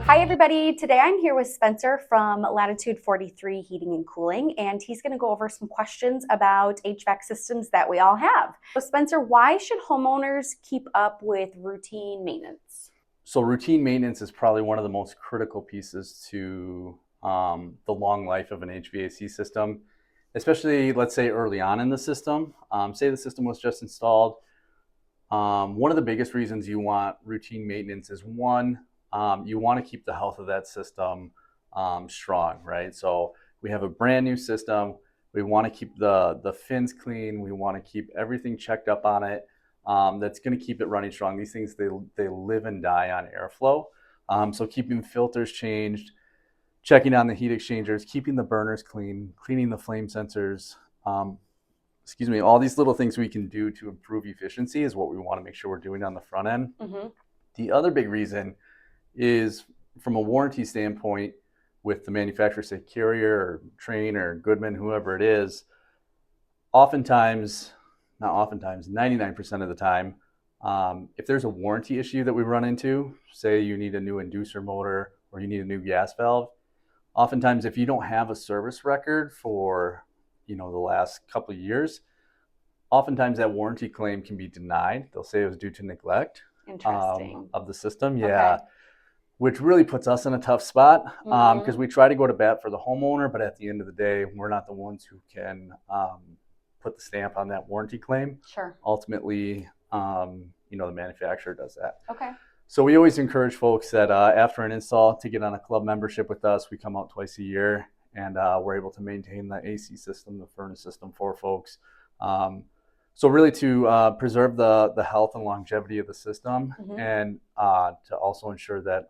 Hi everybody, today I'm here with Spencer from Latitude 43 Heating and Cooling, and he's going to go over some questions about HVAC systems that we all have. So Spencer, why should homeowners keep up with routine maintenance? So routine maintenance is probably one of the most critical pieces to the long life of an HVAC system, especially let's say early on in the system. Say the system was just installed. One of the biggest reasons you want routine maintenance is one, you want to keep the health of that system strong, right? So we have a brand new system. We want to keep the fins clean. We want to keep everything checked up on it. That's going to keep it running strong. These things, they live and die on airflow. So keeping filters changed, checking on the heat exchangers, keeping the burners clean, cleaning the flame sensors, all these little things we can do to improve efficiency is what we want to make sure we're doing on the front end. Mm-hmm. The other big reason is from a warranty standpoint with the manufacturer, say Carrier or Trane or Goodman, whoever it is, oftentimes, not oftentimes, 99% of the time, if there's a warranty issue that we run into, say you need a new inducer motor or you need a new gas valve, oftentimes if you don't have a service record for the last couple of years, oftentimes that warranty claim can be denied. They'll say it was due to neglect of the system. Yeah. Okay. Which really puts us in a tough spot because we try to go to bat for the homeowner, but at the end of the day, we're not the ones who can put the stamp on that warranty claim. Sure. Ultimately, the manufacturer does that. Okay. So we always encourage folks that after an install to get on a club membership with us. We come out twice a year and we're able to maintain the AC system, the furnace system for folks. So really to preserve the health and longevity of the system and to also ensure that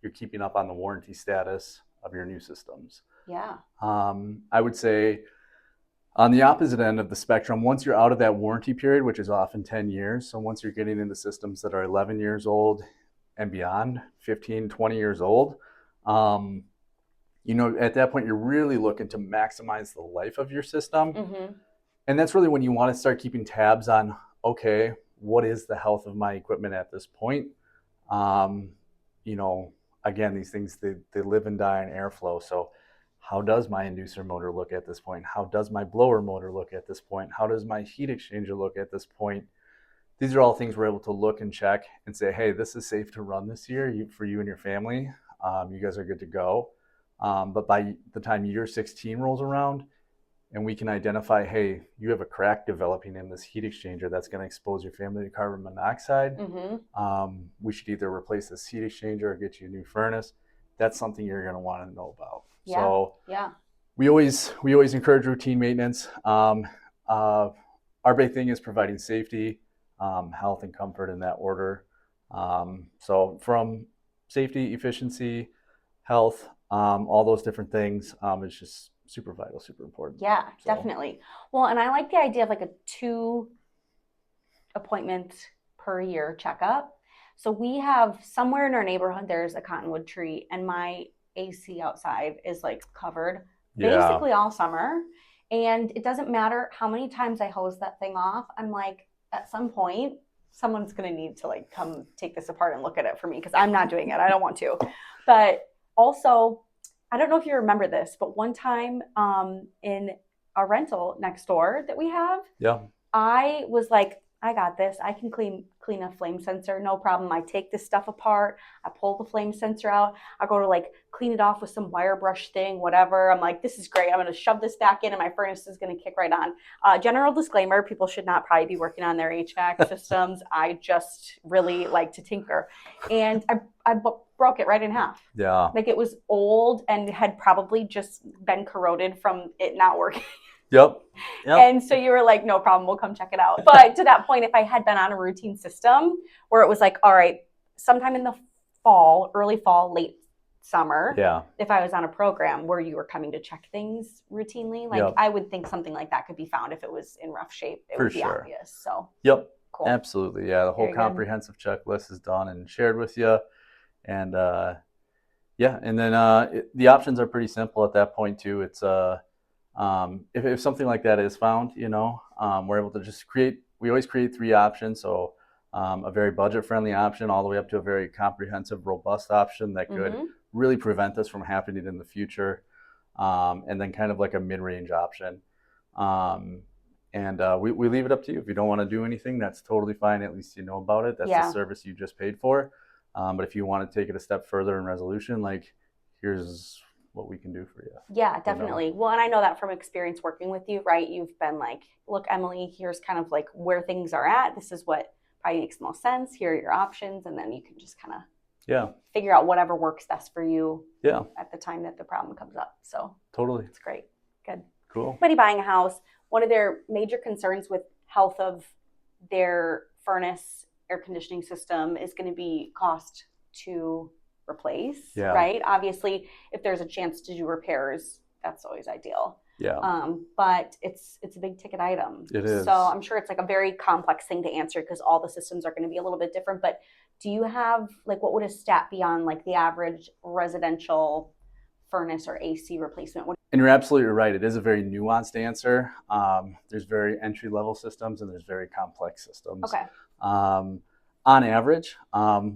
you're keeping up on the warranty status of your new systems. Yeah. I would say on the opposite end of the spectrum, once you're out of that warranty period, which is often 10 years, so once you're getting into systems that are 11 years old and beyond, 15, 20 years old, at that point, you're really looking to maximize the life of your system. Mm-hmm. And that's really when you want to start keeping tabs on, okay, what is the health of my equipment at this point? Again, these things, they live and die on airflow. So how does my inducer motor look at this point? How does my blower motor look at this point? How does my heat exchanger look at this point? These are all things we're able to look and check and say, hey, this is safe to run this year for you and your family. You guys are good to go. But by the time year 16 rolls around, and we can identify, hey, you have a crack developing in this heat exchanger that's going to expose your family to carbon monoxide. Mm-hmm. We should either replace this heat exchanger or get you a new furnace. That's something you're going to want to know about. Yeah. So yeah. We always encourage routine maintenance. Our big thing is providing safety, health, and comfort in that order. So from safety, efficiency, health, all those different things, it's just super vital, super important. Yeah, so. Definitely. Well, and I like the idea of like a 2 appointment per year checkup. So we have somewhere in our neighborhood, there's a cottonwood tree, and my AC outside is like covered basically all summer. And it doesn't matter how many times I hose that thing off. I'm like, at some point, someone's going to need to like come take this apart and look at it for me because I'm not doing it. I don't want to. But also, I don't know if you remember this, but one time in a rental next door that we have, I was like, I got this. I can clean a flame sensor, no problem. I take this stuff apart. I pull the flame sensor out. I go to like clean it off with some wire brush thing, whatever. I'm like, this is great. I'm going to shove this back in and my furnace is going to kick right on. General disclaimer, people should not probably be working on their HVAC systems. I just really like to tinker. And I broke it right in half. Yeah. Like it was old and had probably just been corroded from it not working. Yep. And so you were like, no problem, we'll come check it out. But to that point, if I had been on a routine system where it was like, all right, sometime in the fall, early fall, late summer, if I was on a program where you were coming to check things routinely, like I would think something like that could be found if it was in rough shape. It would be obvious. So cool. Absolutely. Yeah. The whole comprehensive checklist is done and shared with you. And and then the options are pretty simple at that point too. It's if something like that is found, we're able to just we always create 3 options. So a very budget-friendly option all the way up to a very comprehensive, robust option that could really prevent this from happening in the future. And then kind of like a mid-range option. We leave it up to you. If you don't want to do anything, that's totally fine. At least you know about it. That's the service you just paid for. But if you want to take it a step further in resolution, like, here's what we can do for you. Yeah, definitely. You know? Well, and I know that from experience working with you, right? You've been like, look, Emily, here's kind of like where things are at. This is what probably makes the most sense. Here are your options. And then you can just kind of figure out whatever works best for you at the time that the problem comes up. So totally. It's great. Good. Cool. Anybody buying a house, one of their major concerns with health of their furnace air conditioning system is going to be cost to replace, right? Obviously, if there's a chance to do repairs, that's always ideal. But it's a big ticket item. It is. So I'm sure it's like a very complex thing to answer because all the systems are going to be a little bit different. But do you have, like, what would a stat be on like the average residential furnace or AC replacement? And you're absolutely right. It is a very nuanced answer. There's very entry-level systems and there's very complex systems. Okay. On average,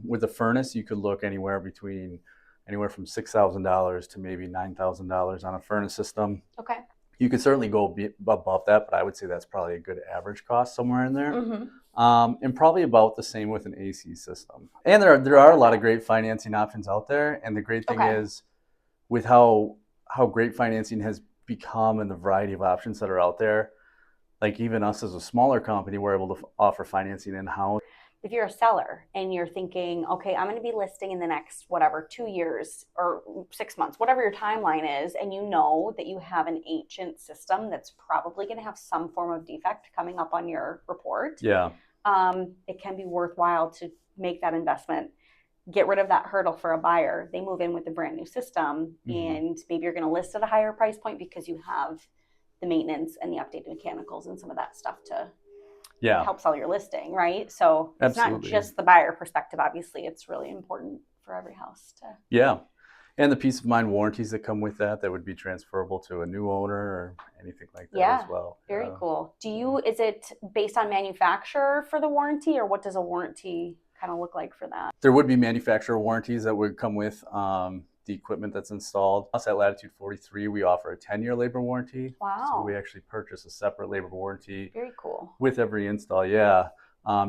with a furnace, you could look anywhere from $6,000 to maybe $9,000 on a furnace system. Okay. You could certainly go above that, but I would say that's probably a good average cost somewhere in there. And probably about the same with an AC system. And there are a lot of great financing options out there. And the great thing is, with how great financing has become and the variety of options that are out there, like even us as a smaller company, we're able to offer financing in-house. If you're a seller and you're thinking, okay, I'm going to be listing in the next, 2 years or 6 months, whatever your timeline is, and you know that you have an ancient system that's probably going to have some form of defect coming up on your report, it can be worthwhile to make that investment, get rid of that hurdle for a buyer. They move in with a brand new system, and maybe you're going to list at a higher price point because you have the maintenance and the updated mechanicals and some of that stuff to help sell your listing, right? So it's not just the buyer perspective. Obviously, it's really important for every house to. And the peace of mind warranties that come with that would be transferable to a new owner or anything like that as well. Very cool. Is it based on manufacturer for the warranty, or what does a warranty kind of look like for that? There would be manufacturer warranties that would come with the equipment that's installed. Us at Latitude 43, we offer a 10-year labor warranty. Wow. So we actually purchase a separate labor warranty. Very cool. With every install,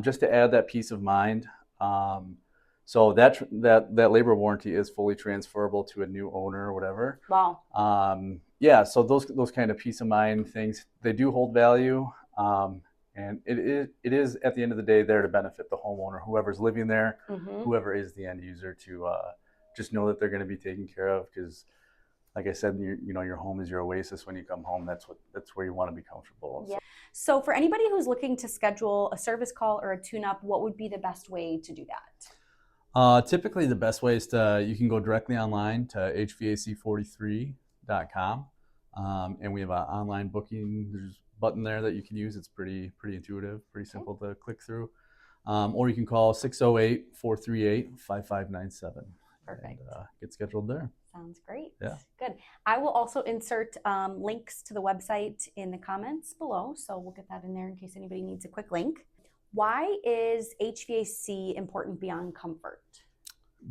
just to add that peace of mind. So that labor warranty is fully transferable to a new owner or whatever. Wow. So those kind of peace of mind things, they do hold value. And it is at the end of the day there to benefit the homeowner, whoever's living there, whoever is the end user, to just know that they're going to be taken care of. Because, like I said, your home is your oasis. When you come home, that's where you want to be comfortable. Yeah. So for anybody who's looking to schedule a service call or a tune-up, what would be the best way to do that? Typically, the best way is you can go directly online to HVAC43.com, and we have an online booking. There's a button there that you can use. It's pretty intuitive, pretty simple to click through. Or you can call 608-438-5597. Perfect. And, get scheduled there. Sounds great. Yeah. Good. I will also insert links to the website in the comments below, so we'll get that in there in case anybody needs a quick link. Why is HVAC important beyond comfort?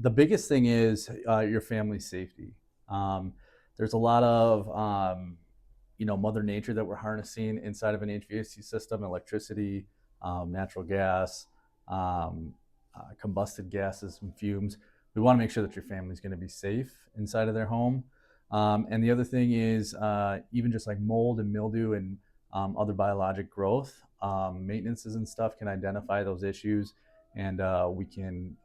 The biggest thing is your family's safety. There's a lot of Mother Nature that we're harnessing inside of an HVAC system: electricity, natural gas, combusted gases and fumes. We want to make sure that your family's going to be safe inside of their home. And the other thing is even just like mold and mildew and other biologic growth, maintenances and stuff can identify those issues, and we can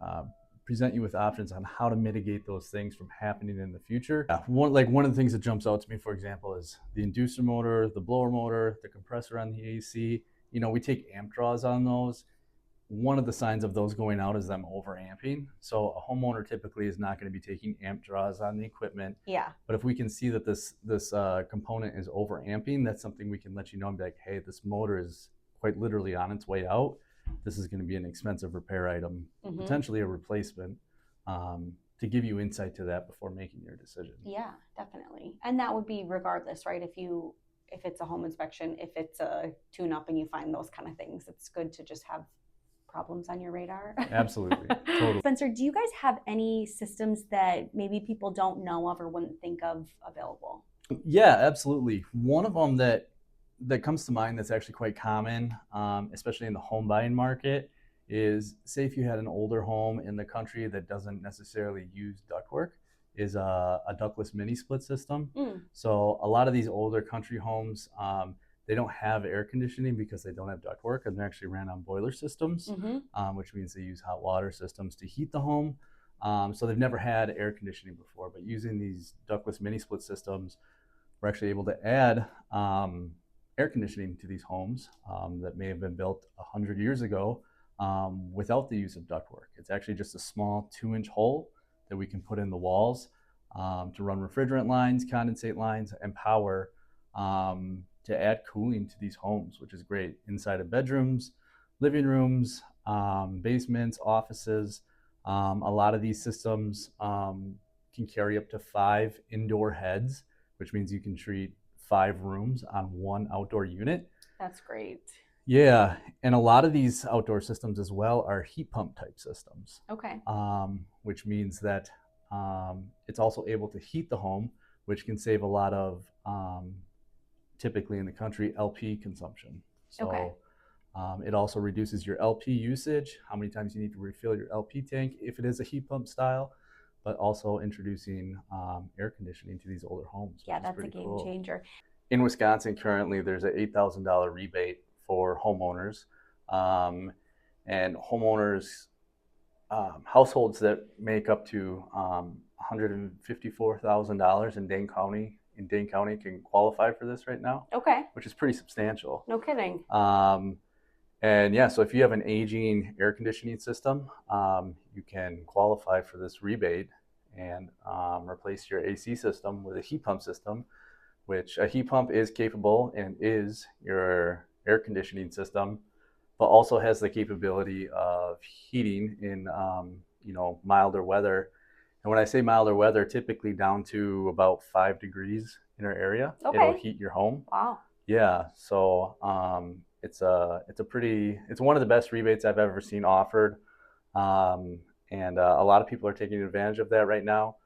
present you with options on how to mitigate those things from happening in the future. One of the things that jumps out to me, for example, is the inducer motor, the blower motor, the compressor on the AC. We take amp draws on those. One of the signs of those going out is them overamping. So a homeowner typically is not going to be taking amp draws on the equipment. Yeah. But if we can see that this component is overamping, that's something we can let you know and be like, hey, this motor is quite literally on its way out. This is going to be an expensive repair item, potentially a replacement, to give you insight to that before making your decision. Yeah, definitely. And that would be regardless, right? If it's a home inspection, if it's a tune-up and you find those kind of things, it's good to just have problems on your radar. Absolutely. Totally. Spencer, do you guys have any systems that maybe people don't know of or wouldn't think of available? Yeah, absolutely. One of them that comes to mind that's actually quite common, especially in the home buying market, is say if you had an older home in the country that doesn't necessarily use ductwork, is a ductless mini split system. So a lot of these older country homes, they don't have air conditioning because they don't have ductwork, and they're actually ran on boiler systems, which means they use hot water systems to heat the home. So they've never had air conditioning before, but using these ductless mini split systems, we're actually able to add air conditioning to these homes that may have been built 100 years ago without the use of ductwork. It's actually just a small 2-inch hole that we can put in the walls to run refrigerant lines, condensate lines, and power to add cooling to these homes, which is great inside of bedrooms, living rooms, basements, offices. A lot of these systems can carry up to 5 indoor heads, which means you can treat 5 rooms on 1 outdoor unit. That's great. Yeah, and a lot of these outdoor systems as well are heat pump type systems. Okay. Which means that it's also able to heat the home, which can save a lot of, typically in the country, LP consumption. So Okay. it also reduces your LP usage, how many times you need to refill your LP tank if it is a heat pump style, but also introducing air conditioning to these older homes. Yeah, that's a game changer. In Wisconsin, currently, there's an $8,000 rebate for homeowners. And homeowners, households that make up to $154,000 in Dane County, can qualify for this right now. Okay. Which is pretty substantial. No kidding. And yeah, so if you have an aging air conditioning system, you can qualify for this rebate and replace your AC system with a heat pump system, which a heat pump is capable and is your air conditioning system, but also has the capability of heating in milder weather. And when I say milder weather, typically down to about 5 degrees in our area, it'll heat your home. Wow. Yeah, so it's one of the best rebates I've ever seen offered, and a lot of people are taking advantage of that right now.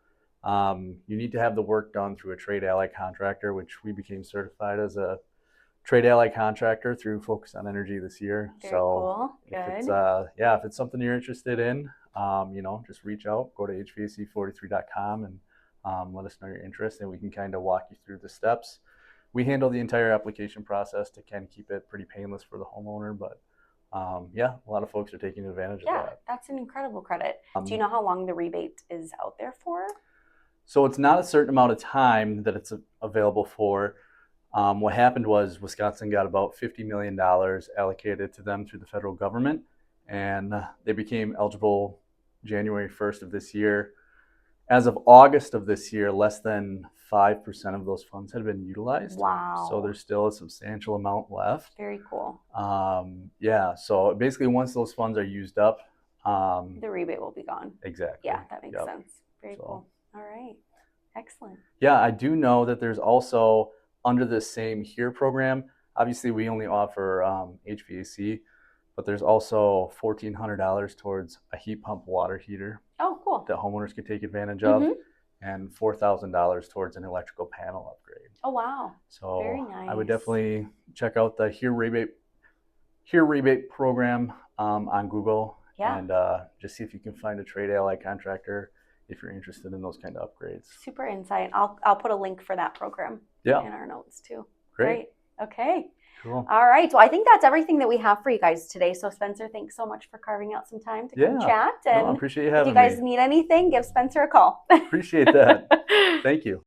You need to have the work done through a trade ally contractor, which we became certified as a trade ally contractor through Focus on Energy this year. Very cool. Good. If it's something you're interested in, just reach out, go to hvac43.com and let us know your interest, and we can kind of walk you through the steps. We handle the entire application process to kind of keep it pretty painless for the homeowner, but a lot of folks are taking advantage of that. Yeah, that's an incredible credit. Do you know how long the rebate is out there for? So it's not a certain amount of time that it's available for. What happened was Wisconsin got about $50 million allocated to them through the federal government, and they became eligible January 1st of this year. As of August of this year, less than 5% of those funds had been utilized. Wow. So there's still a substantial amount left. Very cool. So basically once those funds are used up, the rebate will be gone. Exactly. Yeah, that makes sense. Very cool. All right. Excellent. Yeah, I do know that there's also, under the same HERE program, obviously we only offer HVAC, but there's also $1,400 towards a heat pump water heater. Oh, cool. That homeowners could take advantage of, and $4,000 towards an electrical panel upgrade. Oh, wow. So very nice. I would definitely check out the HERE rebate program on Google, and just see if you can find a trade ally contractor if you're interested in those kind of upgrades. Super insight. I'll put a link for that program in our notes too. Great. Okay. Cool. All right. Well, I think that's everything that we have for you guys today. So Spencer, thanks so much for carving out some time to come chat. And I appreciate you having me. If you guys need anything, give Spencer a call. Appreciate that. Thank you.